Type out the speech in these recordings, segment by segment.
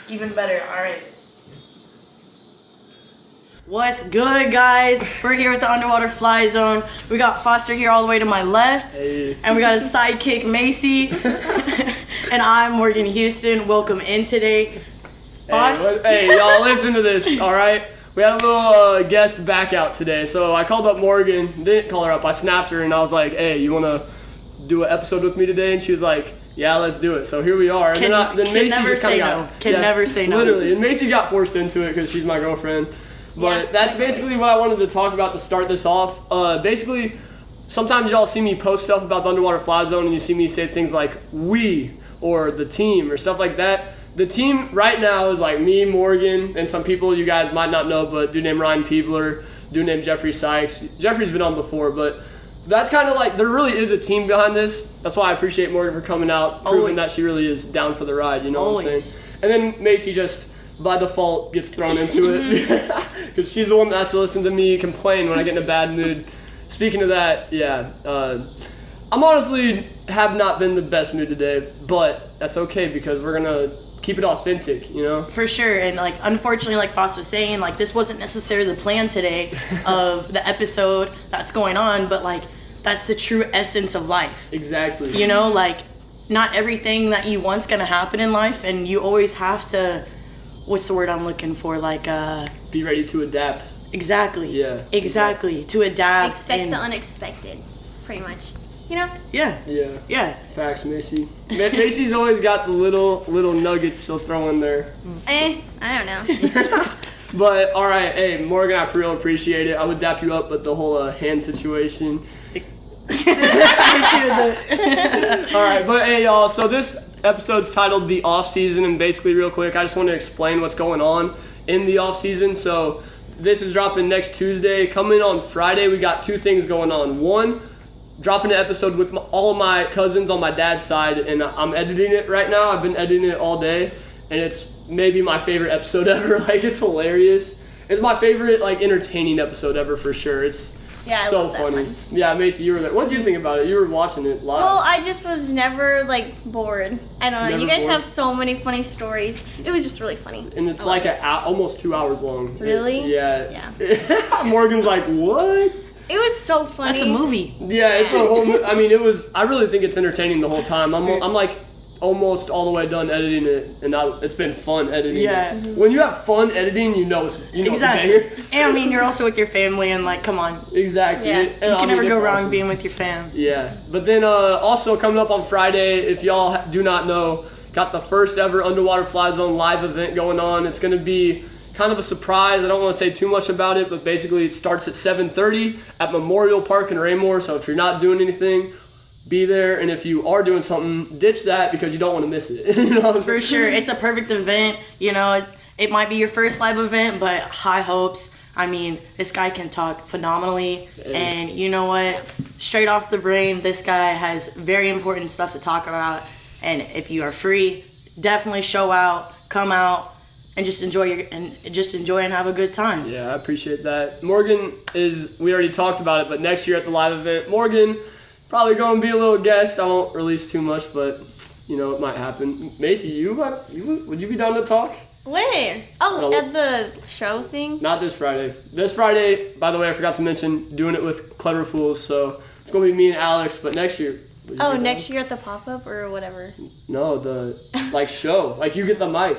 Even better. All right. What's good, guys? We're here with the Underwater FlyZone. We got Foster here all the way to my left. Hey. And we got his sidekick, Macy. And I'm Morgan Houston. Welcome in today. Hey, y'all, listen to this, all right? We had a little guest back out today, so I called up Morgan. Didn't call her up. I snapped her, and I was like, hey, you want to do an episode with me today? And she was like, yeah, let's do it. So here we are. And then Macy never just say kind of no. Can never say no. Literally. And Macy got forced into it because she's my girlfriend. But that's basically what I wanted to talk about to start this off. Basically, sometimes y'all see me post stuff about the Underwater FlyZone, and you see me say things like we or the team or stuff like that. The team right now is like me, Morgan, and some people you guys might not know, but dude named Ryan Peebler, dude named Jeffrey Sykes. Jeffrey's been on before, but that's kind of like, there really is a team behind this. That's why I appreciate Morgan for coming out, proving that she really is down for the ride, you know what I'm saying? And then Macy just, by default, gets thrown into it because she's the one that has to listen to me complain when I get in a bad mood. Speaking of that, I'm honestly have not been the best mood today, but that's okay because we're gonna keep it authentic, you know? For sure. And like, unfortunately, like Foss was saying, like, this wasn't necessarily the plan today of the episode that's going on, but like, that's the true essence of life. Exactly. You know, like, not everything that you want's gonna happen in life, and you always have to, what's the word I'm looking for? Like, be ready to adapt. Exactly. Yeah. Exactly. To adapt. Expect the unexpected, pretty much. You know? Yeah. Facts, Macy. Macy's always got the little nuggets she'll throw in there. I don't know. But, all right, hey, Morgan, I for real appreciate it. I would dap you up, but the whole hand situation. All right, but hey, y'all, so this episode's titled The Off Season, and basically, real quick, I just want to explain what's going on in the off season. So this is dropping next Tuesday. Coming on Friday, we got two things going on. One, dropping an episode with all of my cousins on my dad's side, and I'm editing it right now. I've been editing it all day, and it's maybe my favorite episode ever. Like, it's hilarious. It's my favorite, like, entertaining episode ever for sure. It's so funny. Yeah, Macy, you were there. What did you think about it? You were watching it live. Well, I just was never, like, bored. I don't know. You guys have so many funny stories. It was just really funny. And it's like almost 2 hours long. Really? Yeah. Morgan's like, what? It was so funny. That's a movie. Yeah, it's a whole movie. I mean, I really think it's entertaining the whole time. I'm like almost all the way done editing it, and it's been fun editing it. When you have fun editing, you know it's exactly. It's a banger. And I mean, you're also with your family, and like, come on. Exactly. Yeah. You can never go wrong being with your fam. Yeah. But then also coming up on Friday, if y'all do not know, got the first ever Underwater FlyZone live event going on. It's going to be kind of a surprise. I don't want to say too much about it, but basically it starts at 7:30 at Memorial Park in Raymore. So if you're not doing anything, be there. And if you are doing something, ditch that because you don't want to miss it. You know? For sure. It's a perfect event. You know, it might be your first live event, but high hopes. I mean, this guy can talk phenomenally. And you know what? Straight off the brain, this guy has very important stuff to talk about. And if you are free, definitely show out, come out, and just enjoy and have a good time. Yeah, I appreciate that. Morgan we already talked about it, but next year at the live event, Morgan probably going to be a little guest. I won't release too much, but you know, it might happen. Macy, would you be down to talk? Where? Oh, at the show thing? Not this Friday. This Friday, by the way, I forgot to mention, doing it with Clever Fools, so it's going to be me and Alex, but next year. Oh, next year at the pop-up or whatever? No, the show. Like, you get the mic.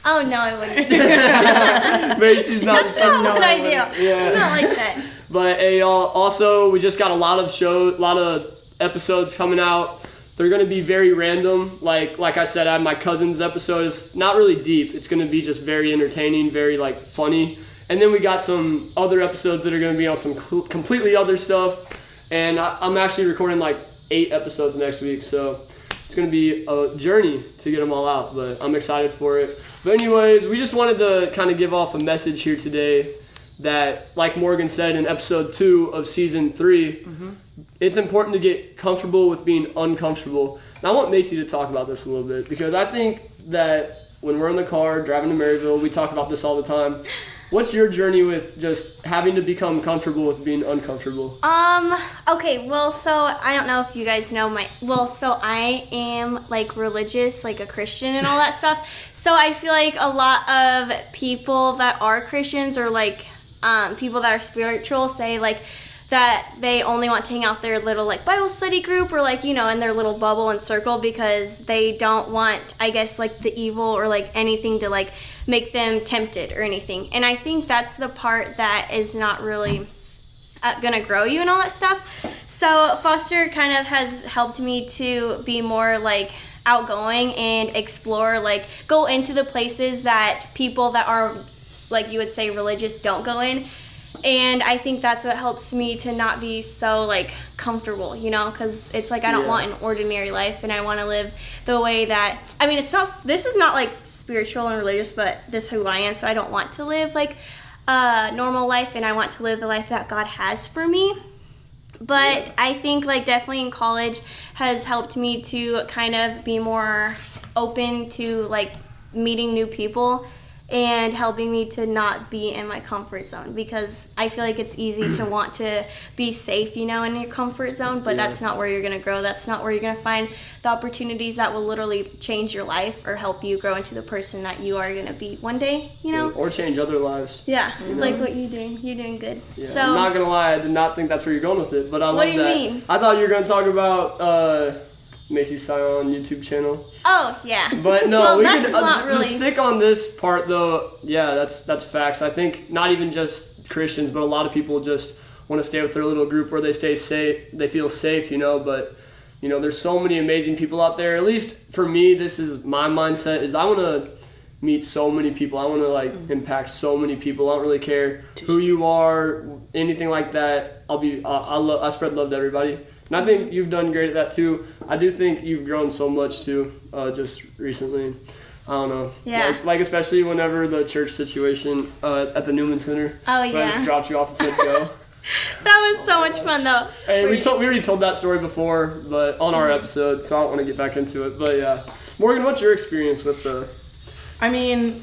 Oh, no, I wouldn't. Macy's not. That's not a good idea. Yeah. I'm not like that. But hey, y'all, also, we just got a lot of episodes coming out. They're going to be very random. Like I said, I have my cousin's episode. It's not really deep. It's going to be just very entertaining, very, like, funny. And then we got some other episodes that are going to be on some completely other stuff. And I'm actually recording, like, 8 episodes next week. So it's going to be a journey to get them all out. But I'm excited for it. But anyways, we just wanted to kind of give off a message here today that, like Morgan said in episode 2 of season 3, it's important to get comfortable with being uncomfortable. And I want Macy to talk about this a little bit because I think that when we're in the car driving to Maryville, we talk about this all the time. What's your journey with just having to become comfortable with being uncomfortable? Okay, well, so I don't know if you guys know so I am like religious, like a Christian and all that stuff. So I feel like a lot of people that are Christians or like people that are spiritual say like that they only want to hang out their little like Bible study group or like, in their little bubble and circle because they don't want, I guess, like the evil or like anything to like make them tempted or anything. And I think that's the part that is not really gonna grow you and all that stuff. So foster kind of has helped me to be more like outgoing and explore, like go into the places that people that are like you would say religious don't go in. And I think that's what helps me to not be so like comfortable, because it's like I don't want an ordinary life and I want to live the way that, I mean, this is not like spiritual and religious, but this is who I am. So I don't want to live like a normal life and I want to live the life that God has for me. But I think like definitely in college has helped me to kind of be more open to like meeting new people and helping me to not be in my comfort zone, because I feel like it's easy to want to be safe, in your comfort zone, but that's not where you're going to grow. That's not where you're going to find the opportunities that will literally change your life or help you grow into the person that you are going to be one day, Or change other lives. Yeah, like what you're doing. You're doing good. Yeah. So, I'm not going to lie, I did not think that's where you're going with it, but I love that. What do you mean? I thought you were going to talk about Macy Sion YouTube channel. Oh, yeah. But no, well, we that's could not really... to stick on this part though. Yeah, that's facts. I think not even just Christians, but a lot of people just want to stay with their little group where they stay safe. They feel safe, But there's so many amazing people out there. At least for me, this is my mindset: is I want to meet so many people. I want to like impact so many people. I don't really care who you are, anything like that. I spread love to everybody. And I think you've done great at that too. I do think you've grown so much too, just recently. I don't know. Yeah. Like especially whenever the church situation at the Newman Center. Oh, yeah. When I just dropped you off and said go. That was so much fun though. Hey, we already told that story before, but on our episode, so I don't want to get back into it. But yeah, Morgan, what's your experience with the? I mean,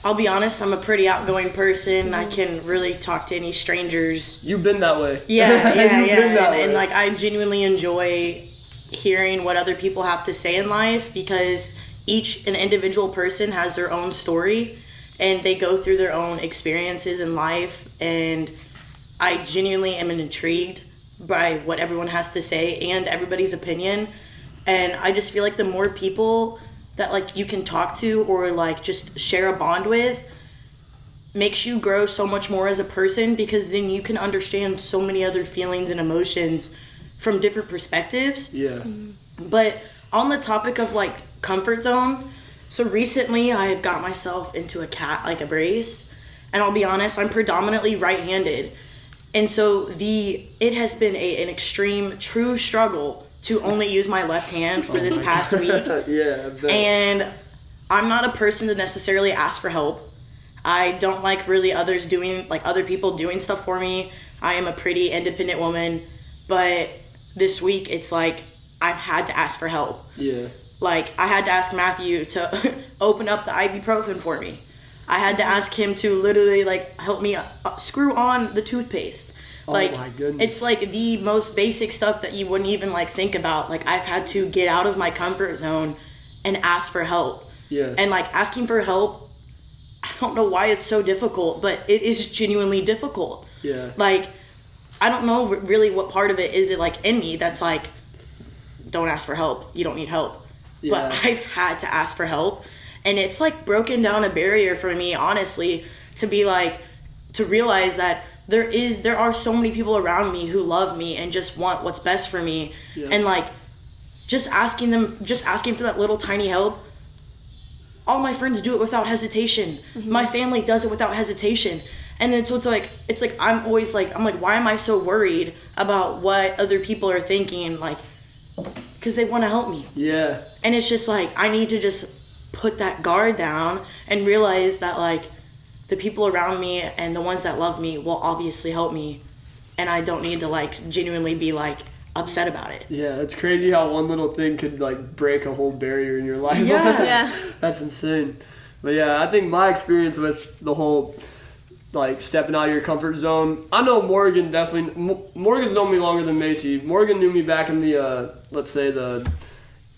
I'll be honest, I'm a pretty outgoing person. I can really talk to any strangers. You've been that way. Yeah. Been that way. And like I genuinely enjoy hearing what other people have to say in life, because an individual person has their own story and they go through their own experiences in life, and I genuinely am intrigued by what everyone has to say and everybody's opinion. And I just feel like the more people that like you can talk to or like just share a bond with makes you grow so much more as a person, because then you can understand so many other feelings and emotions from different perspectives. Yeah. But on the topic of like comfort zone, so recently I've got myself into a brace, and I'll be honest, I'm predominantly right-handed. And so it has been an extreme true struggle to only use my left hand for this past week. Yeah, I bet. And I'm not a person to necessarily ask for help. I don't like really other people doing stuff for me. I am a pretty independent woman, but this week it's like I've had to ask for help. Yeah. Like I had to ask Matthew to open up the ibuprofen for me. I had to ask him to literally like help me screw on the toothpaste. Like, oh my goodness. It's like the most basic stuff that you wouldn't even like think about. Like I've had to get out of my comfort zone and ask for help. Yeah. And like asking for help, I don't know why it's so difficult, but it is genuinely difficult. Yeah. Like I don't know really what part of it is it like in me that's like, don't ask for help. You don't need help. Yeah. But I've had to ask for help, and it's like broken down a barrier for me, honestly, to be like, to realize that there are so many people around me who love me and just want what's best for me. Yeah. And like just asking for that little tiny help. All my friends do it without hesitation. Mm-hmm. My family does it without hesitation. And it's like I'm always like, why am I so worried about what other people are thinking? Like, because they want to help me. Yeah. And it's just like I need to just put that guard down and realize that like the people around me and the ones that love me will obviously help me, and I don't need to like genuinely be like upset about it. Yeah, it's crazy how one little thing could like break a whole barrier in your life. Yeah. Yeah. That's insane. But yeah, I think my experience with the whole like stepping out of your comfort zone. I know Morgan definitely. Morgan's known me longer than Macy. Morgan knew me back in the let's say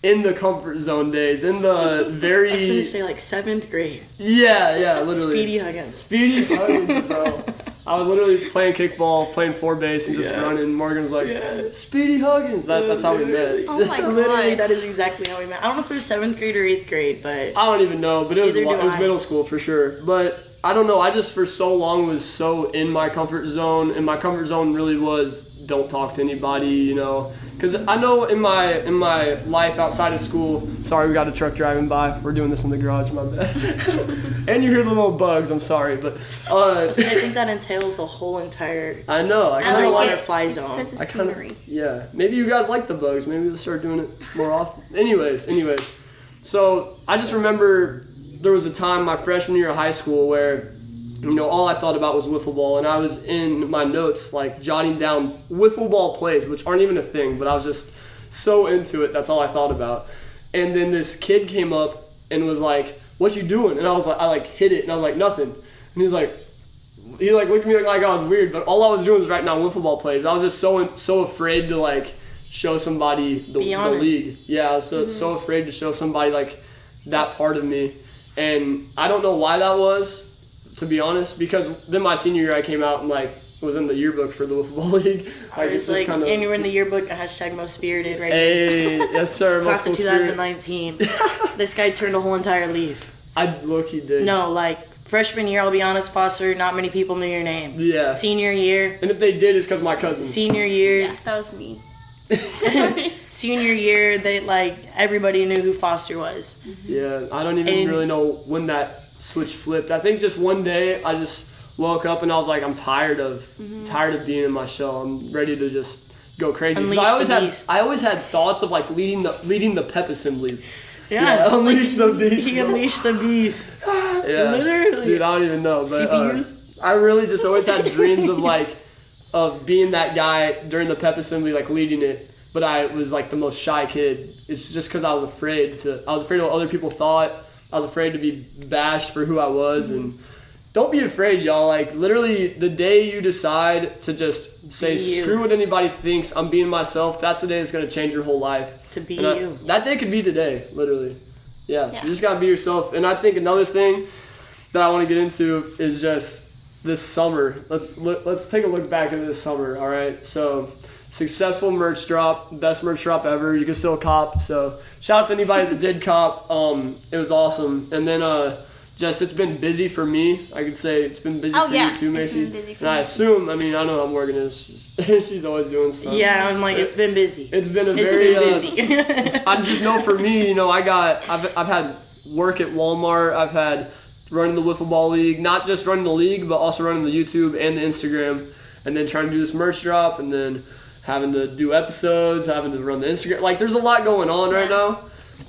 in the comfort zone days, in the very. I was gonna say like 7th grade. Yeah, literally. Speedy Huggins. Speedy Huggins, bro. I was literally playing kickball, playing 4 base, and just running. Morgan's like, Speedy Huggins. That's how we met. Oh my god. Literally, that is exactly how we met. I don't know if it was 7th grade or 8th grade, but I don't even know, but it was Neither do I. middle school for sure. But I don't know. I just for so long was so in my comfort zone, and my comfort zone really was don't talk to anybody, you know. Because I know in my life outside of school, sorry, we got a truck driving by. We're doing this in the garage, my bad. And you hear the little bugs. I'm sorry, but I think that entails the whole entire. I know. Underwater FlyZone. It's a scenery. Yeah, maybe you guys like the bugs. Maybe we'll start doing it more often. Anyways. So I just remember there was a time my freshman year of high school where, you know, all I thought about was wiffle ball, and I was in my notes like jotting down wiffle ball plays, which aren't even a thing, but I was just so into it. That's all I thought about. And then this kid came up and was like, "What you doing?" And I was like, I hit it, and I was like, "Nothing." And he looked at me like I was weird, but all I was doing was writing down wiffle ball plays. I was just so afraid to like show somebody the league. Yeah, I was so afraid to show somebody like that part of me, and I don't know why that was. To be honest, because then my senior year I came out and like was in the yearbook for the wiffle ball league. It's like, and you were in the yearbook, #most spirited, right? Hey, yes sir. Class of 2019. This guy turned a whole entire leaf. I look, he did. No, like freshman year, I'll be honest, Foster, not many people knew your name. Yeah. Senior year. And if they did, it's because my cousins. Senior year. Yeah, that was me. Senior year, everybody knew who Foster was. Yeah, I don't even really know when that switch flipped. I think just one day I just woke up and I was like, I'm tired of being in my shell. I'm ready to just go crazy. I always had thoughts of like leading the pep assembly. Yeah, unleash the beast. He unleashed the beast. Yeah, literally. Dude, I don't even know, but CPUs? I really just always had dreams of being that guy during the pep assembly, like leading it. But I was like the most shy kid. It's just because I was afraid of what other people thought. I was afraid to be bashed for who I was, and don't be afraid, y'all. Like, literally, the day you decide to just say, screw what anybody thinks, I'm being myself, that's the day that's going to change your whole life. To be you. That day could be today, literally. Yeah, you just got to be yourself. And I think another thing that I want to get into is just this summer. Let's take a look back at this summer, all right? So, successful merch drop, best merch drop ever. You can still cop, so shout out to anybody that did cop. It was awesome. And then it's been busy for me. I could say it's been busy for you too, Macy. It's been busy for and I me. assume, I know how Morgan is. She's always doing stuff. Yeah, I'm like, it's been busy. It's been busy. I just know for me, you know, I've had work at Walmart. I've had running the wiffle ball league, not just running the league, but also running the YouTube and the Instagram, and then trying to do this merch drop, and then having to do episodes, having to run the Instagram. Like, there's a lot going on right now.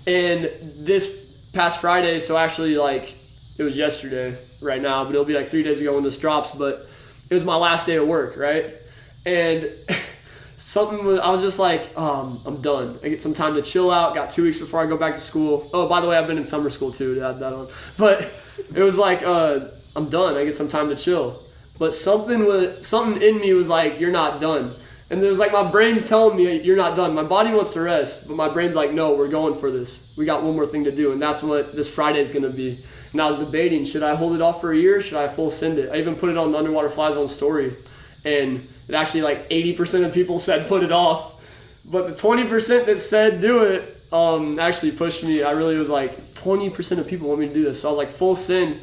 And this past Friday, so actually, like, it was yesterday right now, but it'll be like 3 days ago when this drops, but it was my last day of work, right? And I was just like, I'm done. I get some time to chill out. Got 2 weeks before I go back to school. Oh, by the way, I've been in summer school too, to add that on. But it was like, I'm done. I get some time to chill. But something in me was like, you're not done. And it was like my brain's telling me, you're not done. My body wants to rest, but my brain's like, no, we're going for this. We got one more thing to do, and that's what this Friday is going to be. And I was debating, should I hold it off for a year? Should I full send it? I even put it on the Underwater FlyZone story, and it actually like 80% of people said put it off. But the 20% that said do it actually pushed me. I really was like, 20% of people want me to do this. So I was like, full send,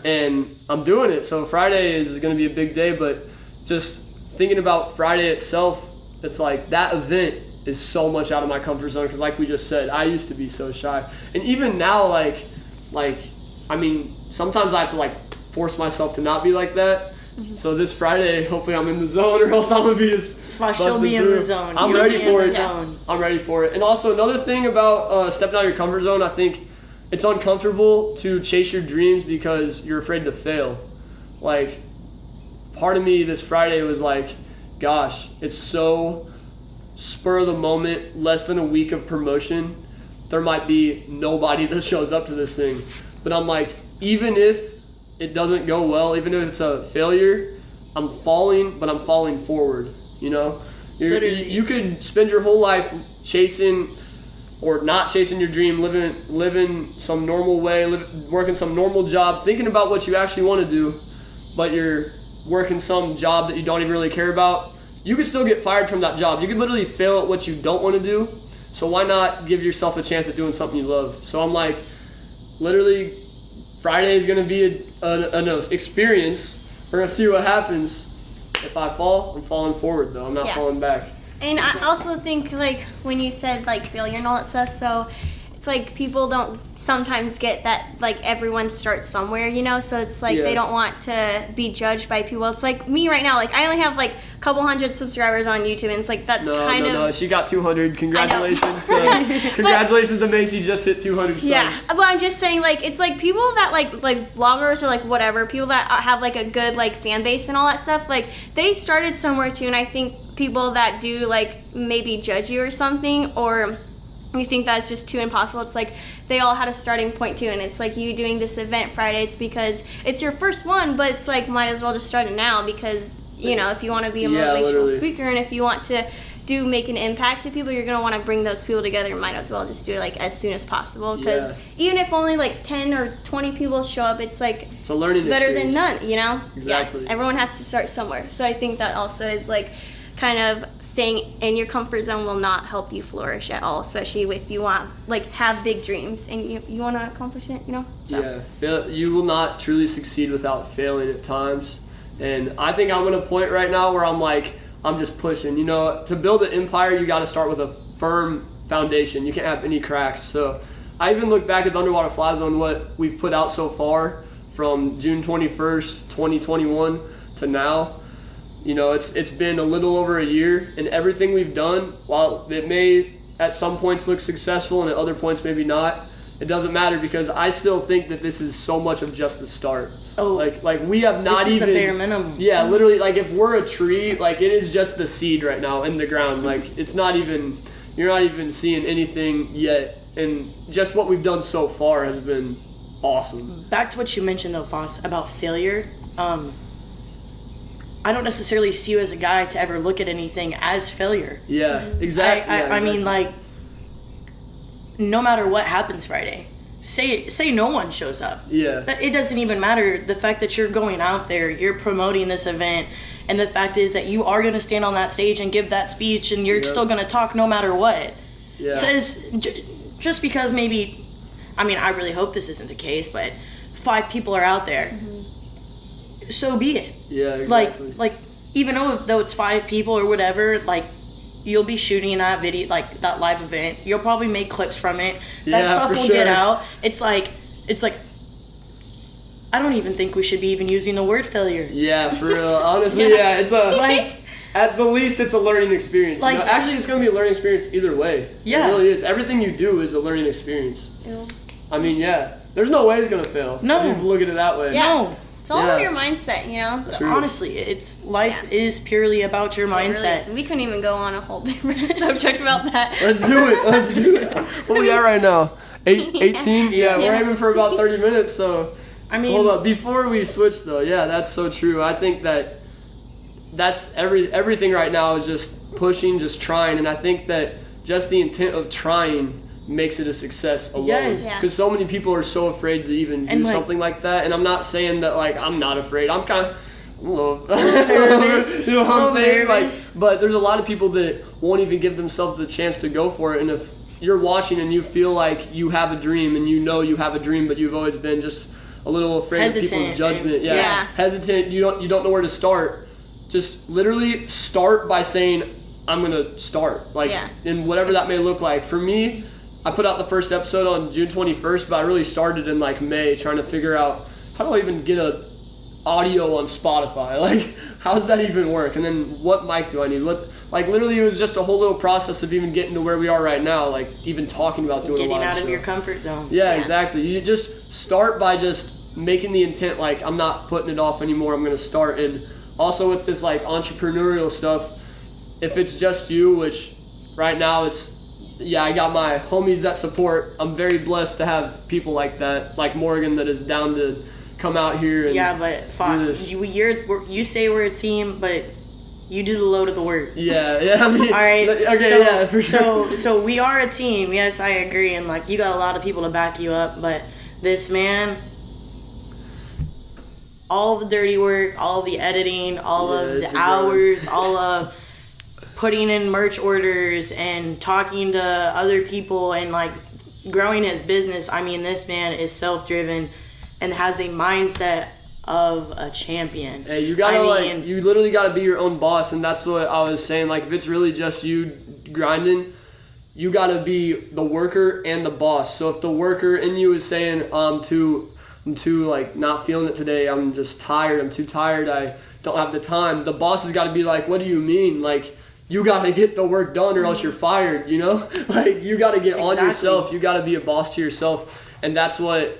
and I'm doing it. So Friday is going to be a big day, but just thinking about Friday itself, it's like that event is so much out of my comfort zone because like we just said, I used to be so shy. And even now, sometimes I have to like force myself to not be like that. Mm-hmm. So this Friday, hopefully I'm in the zone or else I'm going to be just she'll be in the zone. I'm ready for it. I'm ready for it. And also another thing about stepping out of your comfort zone, I think it's uncomfortable to chase your dreams because you're afraid to fail. Like, part of me this Friday was like, gosh, it's so spur of the moment, less than a week of promotion. There might be nobody that shows up to this thing. But I'm like, even if it doesn't go well, even if it's a failure, I'm falling, but I'm falling forward, you know? You could spend your whole life chasing or not chasing your dream, living some normal way, working some normal job, thinking about what you actually want to do, but you're working some job that you don't even really care about. You could still get fired from that job. You could literally fail at what you don't want to do. So why not give yourself a chance at doing something you love? So I'm like, literally, Friday is going to be an experience. We're going to see what happens. If I fall, I'm falling forward, though. I'm not falling back. And I also think, like, when you said, like, failure and all that stuff, so it's like people don't sometimes get that, like, everyone starts somewhere, you know? So it's like they don't want to be judged by people. It's like me right now. Like, I only have, like, a couple hundred subscribers on YouTube, and it's like that's kind of... No, she got 200. Congratulations. Congratulations to Macy, just hit 200 subs. Yeah, but I'm just saying, like, it's like people that, like vloggers or, like, whatever, people that have, like, a good, like, fan base and all that stuff, like, they started somewhere, too, and I think people that do, like, maybe judge you or something, or you think that's just too impossible, it's like they all had a starting point too, and it's like you doing this event Friday, it's because it's your first one, but it's like might as well just start it now, because you know, if you want to be a motivational speaker and if you want to make an impact to people, you're going to want to bring those people together, you might as well just do it like as soon as possible, because even if only like 10 or 20 people show up, it's like it's a learning better experience. Than none, you know? Exactly. Yeah, everyone has to start somewhere, so I think that also is like kind of staying in your comfort zone will not help you flourish at all, especially if you want, like, have big dreams and you want to accomplish it, you know? So. You will not truly succeed without failing at times. And I think I'm at a point right now where I'm like, I'm just pushing. You know, to build an empire, you got to start with a firm foundation. You can't have any cracks. So I even look back at the Underwater FlyZone, what we've put out so far from June 21st, 2021 to now. You know, it's been a little over a year, and everything we've done, while it may at some points look successful and at other points maybe not, it doesn't matter, because I still think that this is so much of just the start. Oh, like we have not this is even the bare minimum. Yeah, literally, like if we're a tree, like it is just the seed right now in the ground. Like it's not even, you're not even seeing anything yet, and just what we've done so far has been awesome. Back to what you mentioned though, Foss, about failure. I don't necessarily see you as a guy to ever look at anything as failure. Yeah, exactly. I mean, like, no matter what happens Friday, say no one shows up. Yeah. It doesn't even matter. The fact that you're going out there, you're promoting this event, and the fact is that you are going to stand on that stage and give that speech, and you're still going to talk no matter what. Yeah. Says, just because maybe, I mean, I really hope this isn't the case, but 5 people are out there. So be it. Yeah, exactly. Like even though it's 5 people or whatever, like you'll be shooting that video, like that live event. You'll probably make clips from it. That stuff will get out. It's like I don't even think we should be even using the word failure. Yeah, for real. Honestly, yeah, it's a like at the least it's a learning experience. Like, you know? Actually, it's going to be a learning experience either way. Yeah, it really is. Everything you do is a learning experience. Yeah. I mean, yeah, there's no way it's going to fail. No, if you look at it that way. Yeah. No. It's all about your mindset, you know? True. Honestly, life is purely about your mindset. Really, we couldn't even go on a whole different subject about that. Let's do it. What we got right now? 18? Yeah, we're aiming for about 30 minutes, so... I mean... Hold up, before we switch though, yeah, that's so true. I think that's everything right now is just pushing, just trying, and I think that just the intent of trying makes it a success alone. Yes. Because so many people are so afraid to even do something like that. And I'm not saying that, like, I'm not afraid. I'm kind of a little nervous. You know what I'm saying? Like, but there's a lot of people that won't even give themselves the chance to go for it. And if you're watching and you feel like you have a dream, and you know you have a dream, but you've always been just a little afraid of people's judgment. Hesitant. You don't know where to start. Just literally start by saying, I'm gonna start. Like, and whatever that may look like. For me, I put out the first episode on June 21st, but I really started in like May trying to figure out how do I even get a audio on Spotify? Like, how does that even work? And then what mic do I need? Like literally it was just a whole little process of even getting to where we are right now, like even talking about doing a live show. Getting out of your comfort zone. Yeah, exactly. You just start by just making the intent, like, I'm not putting it off anymore, I'm going to start. And also with this like entrepreneurial stuff, if it's just you, which right now I got my homies that support. I'm very blessed to have people like that, like Morgan, that is down to come out here and Yeah, but Foss, you say we're a team, but you do the load of the work. Yeah, I mean, all right. Okay, so, yeah, for sure. So we are a team. Yes, I agree, and like you got a lot of people to back you up. But this man, all the dirty work, all the editing, all of the hours, all of putting in merch orders and talking to other people and like growing his business. I mean, this man is self-driven and has a mindset of a champion. Hey, you gotta you literally gotta be your own boss, and that's what I was saying. Like, if it's really just you grinding, you gotta be the worker and the boss. So if the worker in you is saying, I'm too like not feeling it today, I'm just tired, I'm too tired, I don't have the time, the boss has gotta be like, what do you mean? Like, you gotta get the work done or else you're fired, you know? Like, you gotta get on yourself, you gotta be a boss to yourself, and that's what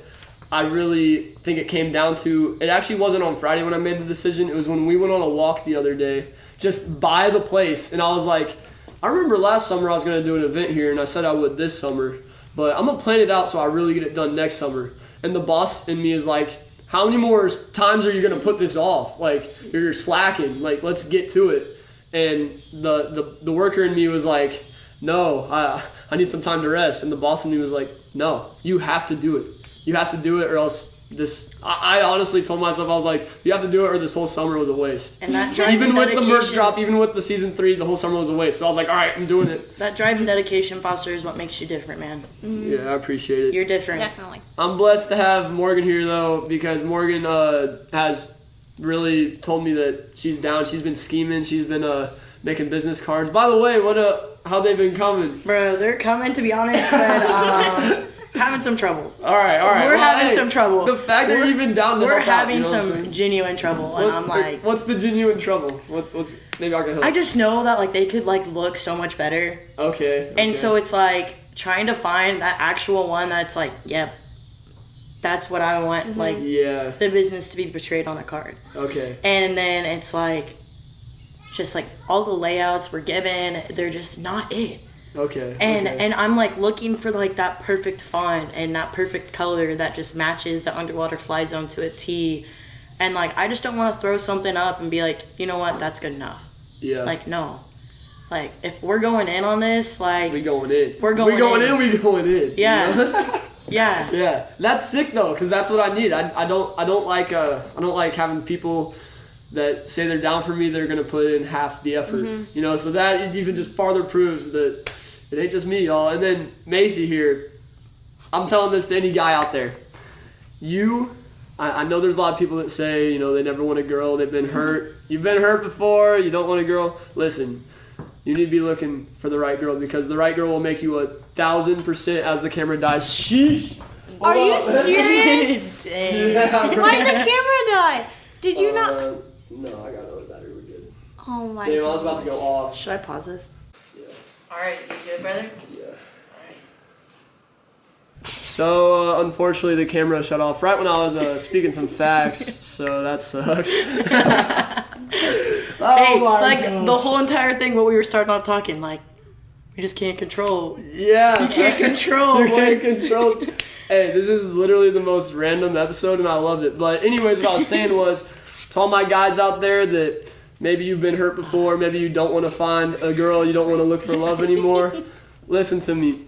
I really think it came down to. It actually wasn't on Friday when I made the decision. It was when we went on a walk the other day, just by the place. And I was like, I remember last summer I was going to do an event here, and I said I would this summer. But I'm going to plan it out so I really get it done next summer. And the boss in me is like, how many more times are you going to put this off? Like, you're slacking. Like, let's get to it. And the worker in me was like, no, I need some time to rest. And the boss in me was like, no, you have to do it. You have to do it or else I honestly told myself, I was like, you have to do it or this whole summer was a waste. And that drive even and with dedication, the merch drop, even with the season 3, the whole summer was a waste. So I was like, all right, I'm doing it. That drive and dedication, Foster, is what makes you different, man. Mm-hmm. Yeah, I appreciate it. You're different. Definitely. I'm blessed to have Morgan here, though, because Morgan has really told me that she's down. She's been scheming. She's been making business cards. By the way, how they've been coming? Bro, they're coming, to be honest, but having some trouble. All right. We're having some trouble. The fact that you're even down to We're help out, having you know some genuine trouble, and I'm like, what's the genuine trouble? What's maybe I can help. I just know that like they could like look so much better. Okay. And so it's like trying to find that actual one that's like, yep, that's what I want. Mm-hmm. Like, yeah, the business to be portrayed on the card. Okay. And then it's like, just like all the layouts we're given, they're just not it. Okay. And I'm like looking for like that perfect font and that perfect color that just matches the Underwater FlyZone to a T. And like I just don't want to throw something up and be like, you know what, that's good enough. Yeah. Like no. Like if we're going in on this, like we going in. We're going in. We going in. Yeah. You know? Yeah. Yeah. That's sick though, because that's what I need. I don't like having people that say they're down for me, they're gonna put in half the effort. Mm-hmm. You know, so that even just farther proves that it ain't just me, y'all. And then Macy here, I'm telling this to any guy out there. I know there's a lot of people that say, you know, they never want a girl, they've been hurt. You've been hurt before, you don't want a girl. Listen, you need to be looking for the right girl because the right girl will make you 1,000% as the camera dies. Sheesh. Are you serious? Dang. Yeah, Why did the camera die? Did you not? No, I got another battery. We're good. Oh my Damn, god. I was about to go off. Should I pause this? Yeah. Alright, you good, brother? Yeah. So, unfortunately, the camera shut off right when I was speaking some facts, so that sucks. Hey, like the whole entire thing, what we were starting off talking, like, we just can't control. Yeah. You can't control. You can't control. Hey, this is literally the most random episode, and I loved it. But anyways, what I was saying was, to all my guys out there that maybe you've been hurt before, maybe you don't want to find a girl, you don't want to look for love anymore, listen to me.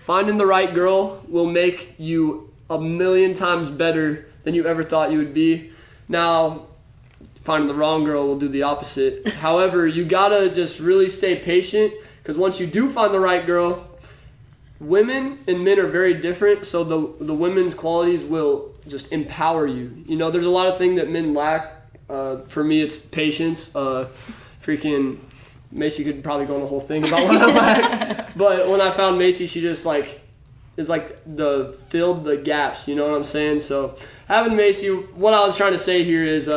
Finding the right girl will make you 1,000,000 times better than you ever thought you would be. Now, finding the wrong girl will do the opposite. However, you gotta just really stay patient, because once you do find the right girl, women and men are very different, so the women's qualities will just empower you. You know, there's a lot of things that men lack. For me, it's patience. Freaking Macy could probably go on a whole thing about what I lack. But when I found Macy, she just like is like filled the gaps. You know what I'm saying? So having Macy, what I was trying to say here is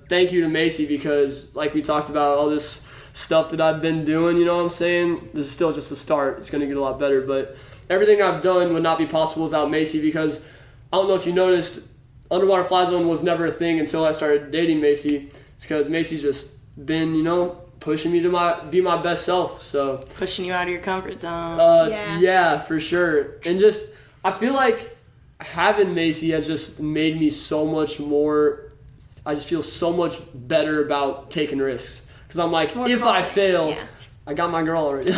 thank you to Macy, because like we talked about all this stuff that I've been doing. You know what I'm saying? This is still just a start. It's gonna get a lot better, but everything I've done would not be possible without Macy, because I don't know if you noticed, Underwater FlyZone was never a thing until I started dating Macy. It's because Macy's just been, you know, pushing me to be my best self. So Pushing you out of your comfort zone. Yeah. Yeah, for sure. And just, I feel like having Macy has just made me so much more. I just feel so much better about taking risks because I'm like, More if confident, I fail, yeah. I got my girl already.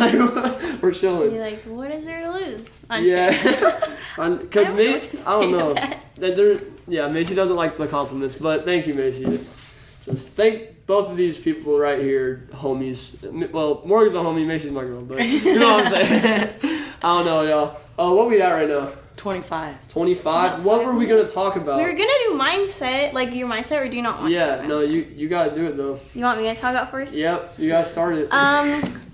We're chilling. You're like, what is there to lose? I'm Yeah, just because kidding. I don't know. That. Yeah, Macy doesn't like the compliments, but thank you, Macy. It's just thank both of these people right here, homies. Well, Morgan's a homie, Macy's my girl, but you know what I'm saying. I don't know, y'all. What we at right now? 25. 25. What were we gonna talk about? We were gonna do mindset, like your mindset, or do you not want to? Yeah, no, you gotta do it though. You want me to talk about first? Yep, you guys started.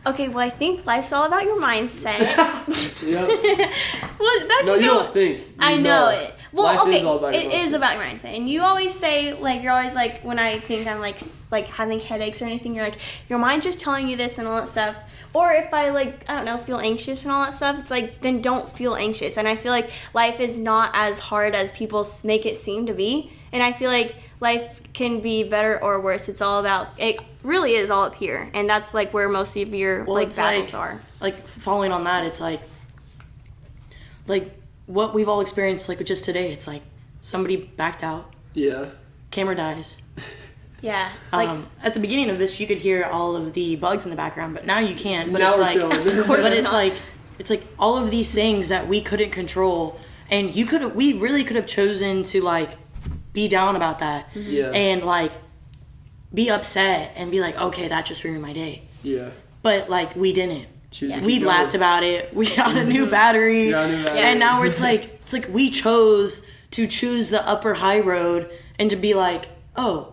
Okay, well, I think life's all about your mindset. Yep. Well, that No, can you go. don't think. You I know it. Well, Life okay, is all about your it is mindset. about your mindset, and you always say like you're always like when I think I'm like having headaches or anything, you're like your mind's just telling you this and all that stuff. Or if I like I don't know feel anxious and all that stuff, it's like then don't feel anxious. And I feel like life is not as hard as people make it seem to be, and I feel like life can be better or worse. It's all about it. Really is all up here, and that's like where most of your It's battles are. Like following on that, it's like what we've all experienced like just today. It's like somebody backed out, Yeah. camera dies. Yeah, like At the beginning of this, you could hear all of the bugs in the background, but now you can't. But Now it's we're like, chilling. but it's like all of these things that we couldn't control, and we really could have chosen to like be down about that, Yeah. and like be upset and be like, okay, that just ruined my day. Yeah. But like we didn't. Choose to We keep laughed going. about it. We got a new battery, Got a new battery. and now it's like we chose to choose the upper high road and to be like, oh,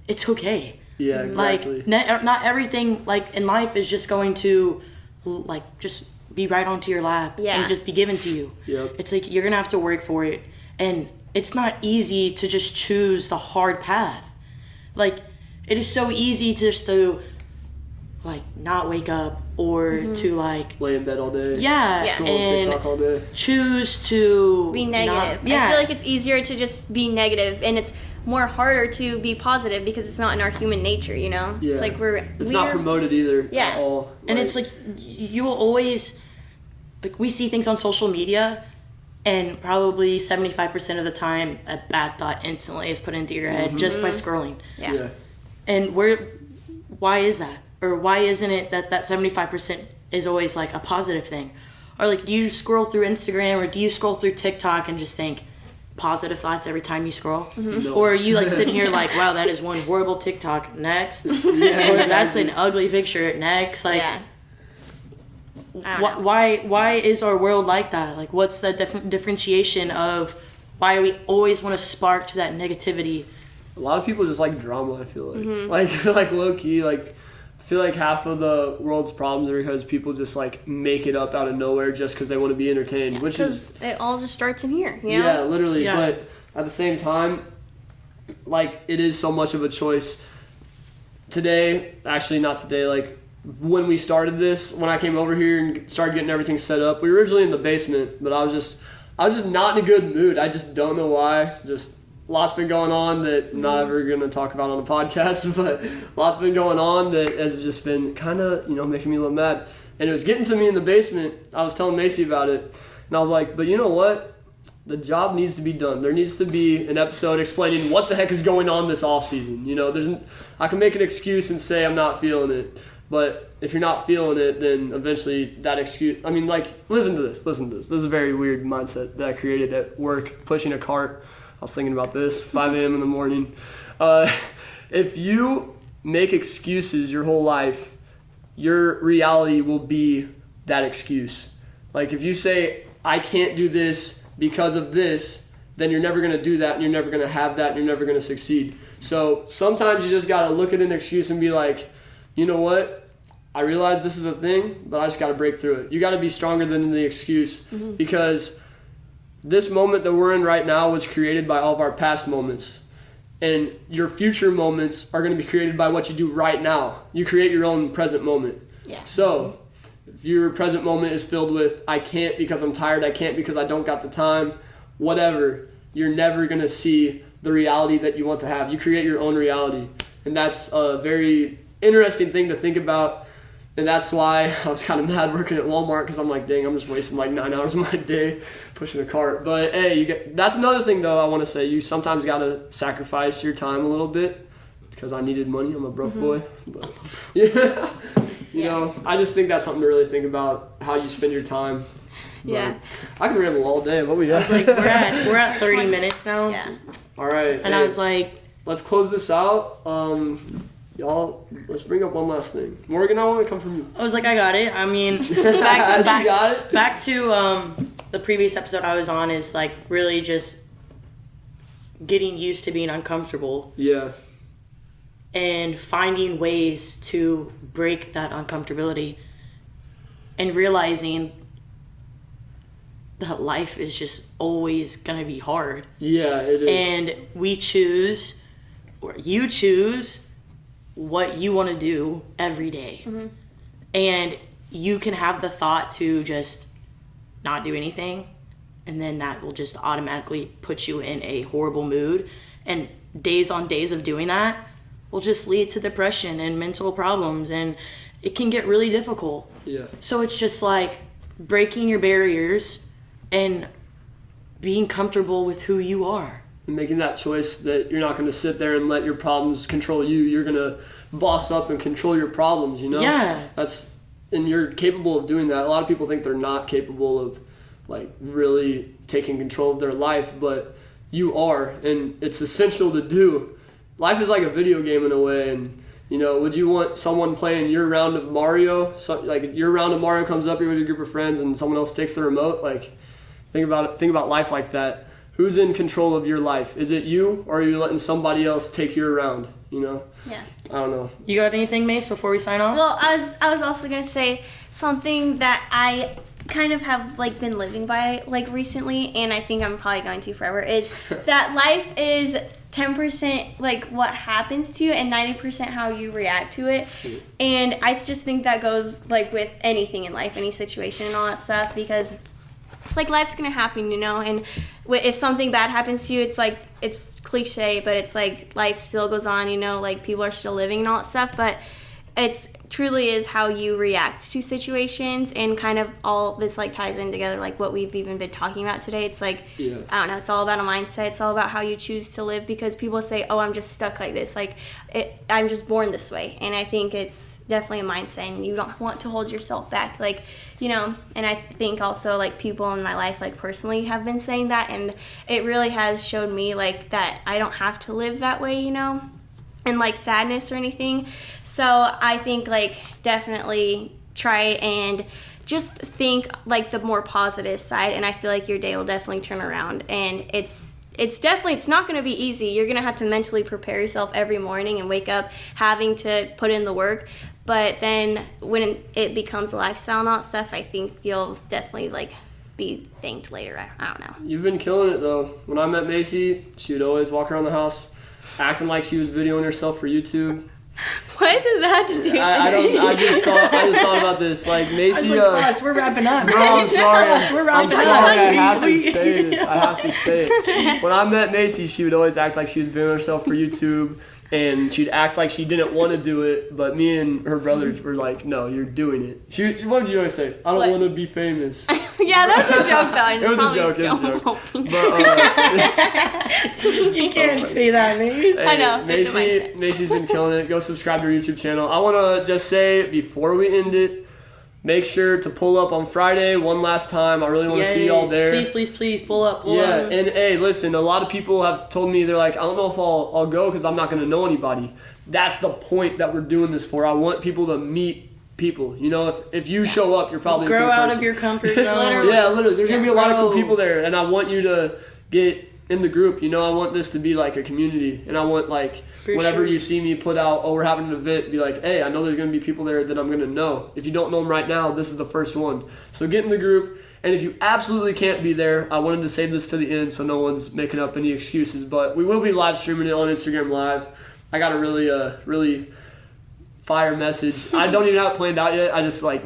it's okay. Yeah, exactly. Like not everything like in life is just going to like just be right onto your lap Yeah. and just be given to you. Yep. It's like you're gonna have to work for it, and it's not easy to just choose the hard path. Like it is so easy just to like not wake up or to like Lay in bed all day. yeah, Yeah. Scroll on TikTok all and day. choose to be negative. yeah. I feel like it's easier to just be negative, and it's more harder to be positive because it's not in our human nature, you know? Yeah. It's like It's not promoted either Yeah. at all. And it's like you will always like we see things on social media, and probably 75% of the time a bad thought instantly is put into your head just by scrolling. Yeah. And why is that? Or why isn't it that 75% is always like a positive thing? Or like do you scroll through Instagram or do you scroll through TikTok and just think positive thoughts every time you scroll? No. Or are you like sitting here like, wow, that is one horrible TikTok, next? Yeah, Or that's exactly. an ugly picture, next? Like Yeah. I don't know. why is our world like that? Like what's the differentiation of why we always want to spark to that negativity? A lot of people just like drama, I feel like. Like low key, like I feel like half of the world's problems are because people just like make it up out of nowhere just because they want to be entertained, which is Because it all just starts in here, you know? yeah, literally. Yeah. But at the same time, like it is so much of a choice. Today, actually not today, like when we started this, when I came over here and started getting everything set up, we were originally in the basement, but I was just not in a good mood. I just don't know why. Just lots been going on that I'm not ever going to talk about on the podcast, but lots been going on that has just been kind of, making me a little mad. And it was getting to me in the basement. I was telling Macy about it, and I was like, but you know what? The job needs to be done. There needs to be an episode explaining what the heck is going on this off season. I can make an excuse and say I'm not feeling it, but if you're not feeling it, then eventually that excuse. I mean, like, listen to this. This is a very weird mindset that I created at work, pushing a cart. I was thinking about this, 5 a.m. in the morning. If you make excuses your whole life, your reality will be that excuse. Like if you say, I can't do this because of this, then you're never going to do that, and you're never going to have that, and you're never going to succeed. So sometimes you just got to look at an excuse and be like, you know what? I realize this is a thing, but I just got to break through it. You got to be stronger than the excuse because this moment that we're in right now was created by all of our past moments. And your future moments are going to be created by what you do right now. You create your own present moment. Yeah. So if your present moment is filled with, I can't because I'm tired, I can't because I don't got the time, whatever, you're never going to see the reality that you want to have. You create your own reality. And that's a very interesting thing to think about. And that's why I was kind of mad working at Walmart, because I'm like, dang, I'm just wasting like 9 hours of my day pushing a cart. But hey, that's another thing though I want to say. You sometimes got to sacrifice your time a little bit, because I needed money. I'm a broke boy. But yeah, you know, I just think that's something to really think about, how you spend your time. But Yeah. I can ramble all day. What we got? Like we're at 30 minutes now. Yeah. All right. And I was like, let's close this out. Y'all, let's bring up one last thing. Morgan, I want to come from you. I got it. I mean, You got it? back to the previous episode I was on is like really just getting used to being uncomfortable Yeah. and finding ways to break that uncomfortability and realizing that life is just always gonna be hard. Yeah, it is. And we choose, or you choose, what you want to do every day. And you can have the thought to just not do anything, and then that will just automatically put you in a horrible mood. And days on days of doing that will just lead to depression and mental problems, and it can get really difficult. Yeah. So it's just like breaking your barriers and being comfortable with who you are. And making that choice that you're not going to sit there and let your problems control you. You're going to boss up and control your problems, you know? Yeah. And you're capable of doing that. A lot of people think they're not capable of, like, really taking control of their life, but you are, and it's essential to do. Life is like a video game in a way, and, you know, would you want someone playing your round of Mario? So, like, your round of Mario comes up, you're with a group of friends, and someone else takes the remote? Like, think about it. Think about life like that. Who's in control of your life? Is it you, or are you letting somebody else take you around? You know? Yeah. I don't know. You got anything, Mace, before we sign off? Well, I was also gonna say something that I kind of have like been living by like recently, and I think I'm probably going to forever, is that life is 10% like what happens to you and 90% how you react to it. And I just think that goes like with anything in life, any situation and all that stuff, because it's like life's gonna happen, you know, and if something bad happens to you, it's like, it's cliche, but it's like life still goes on, you know, like people are still living and all that stuff, but it's truly is how you react to situations, and kind of all this like ties in together, like what we've even been talking about today. It's like, Yeah. I don't know, it's all about a mindset. It's all about how you choose to live, because people say, oh, I'm just stuck like this, like I'm just born this way, and I think it's definitely a mindset, and you don't want to hold yourself back, like, you know. And I think also like people in my life like personally have been saying that, and it really has showed me like that I don't have to live that way, you know, and like sadness or anything. So I think like definitely try and just think like the more positive side, and I feel like your day will definitely turn around. And it's not going to be easy. You're going to have to mentally prepare yourself every morning and wake up having to put in the work. But then when it becomes a lifestyle and all that stuff, I think you'll definitely like be thanked later. I don't know. You've been killing it, though. When I met Macy, she would always walk around the house acting like she was videoing herself for YouTube. What does that have to do with I just thought about this. Like, Macy, Boss, we're wrapping up. no, I'm sorry. We're I'm wrapping sorry. up. I have to say this. I have to say it. When I met Macy, she would always act like she was videoing herself for YouTube, and she'd act like she didn't want to do it. But me and her brothers were like, "No, you're doing it." What did you always say? I don't What? want to be famous. Yeah, that's a joke though. It was a joke. But You can't say that, Mace. I know, it's a Macy's been killing it. Go subscribe to her YouTube channel. I want to just say before we end it, make sure to pull up on Friday one last time. I really want to see y'all there. Please, pull up. Yeah, and hey, listen, a lot of people have told me, they're like, I don't know if I'll go because I'm not going to know anybody. That's the point that we're doing this for. I want people to meet people. You know, if you show up, you're probably a Grow cool out person. of your comfort zone. Yeah, literally. There's going to be a lot of cool Grow. people there, and I want you to get in the group. You know, I want this to be like a community, and I want like whenever sure. you see me put out, oh, we're having an event, be like, hey, I know there's going to be people there that I'm going to know. If you don't know them right now, this is the first one. So get in the group, and if you absolutely can't be there, I wanted to save this to the end so no one's making up any excuses, but we will be live streaming it on Instagram Live. I got a really fire message. I don't even have it planned out yet. I just I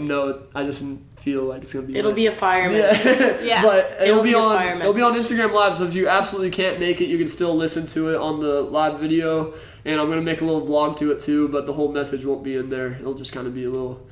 just feel like it's gonna be. It'll be a fire message. Yeah. But it'll be a on. fire It'll be on Instagram Live. So if you absolutely can't make it, you can still listen to it on the live video. And I'm gonna make a little vlog to it too. But the whole message won't be in there. It'll just kind of be a little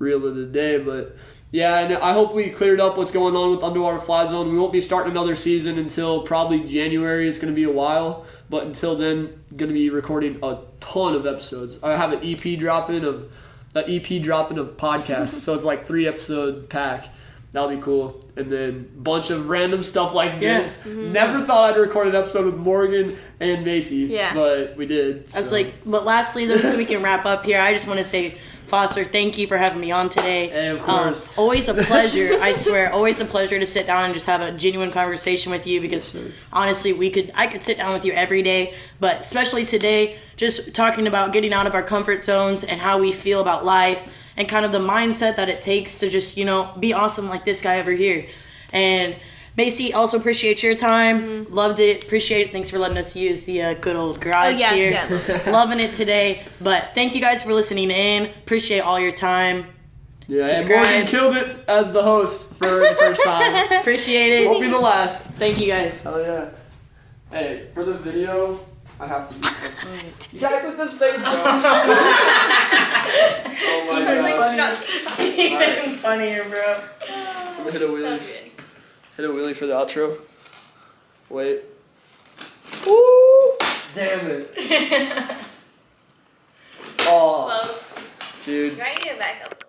reel of the day. But yeah, and I hope we cleared up what's going on with Underwater FlyZone. We won't be starting another season until probably January. It's going to be a while, but until then, going to be recording a ton of episodes. I have an EP dropping of podcasts, so it's like 3-episode pack. That'll be cool. And then a bunch of random stuff like this. Never thought I'd record an episode with Morgan and Macy, but we did. But lastly, though, so we can wrap up here, I just want to say, Foster, thank you for having me on today. Hey, of course. Always a pleasure. I swear, always a pleasure to sit down and just have a genuine conversation with you because honestly, I could sit down with you every day, but especially today, just talking about getting out of our comfort zones and how we feel about life and kind of the mindset that it takes to just, be awesome like this guy over here. And Macy, also appreciate your time. Loved it. Appreciate it. Thanks for letting us use the good old garage here. Yeah. Loving it today. But thank you guys for listening in. Appreciate all your time. Yeah, and Morgan killed it as the host for the first time. Appreciate it. Won't be the last. Thank you guys. Oh yeah. Hey, for the video, I have to do something. You guys with this face, bro. Oh my god. Even funnier, bro. I'm gonna hit a wheelie. Okay. Hit a wheelie for the outro. Wait. Woo! Damn it. Oh. Close. Dude. Do I need to back up?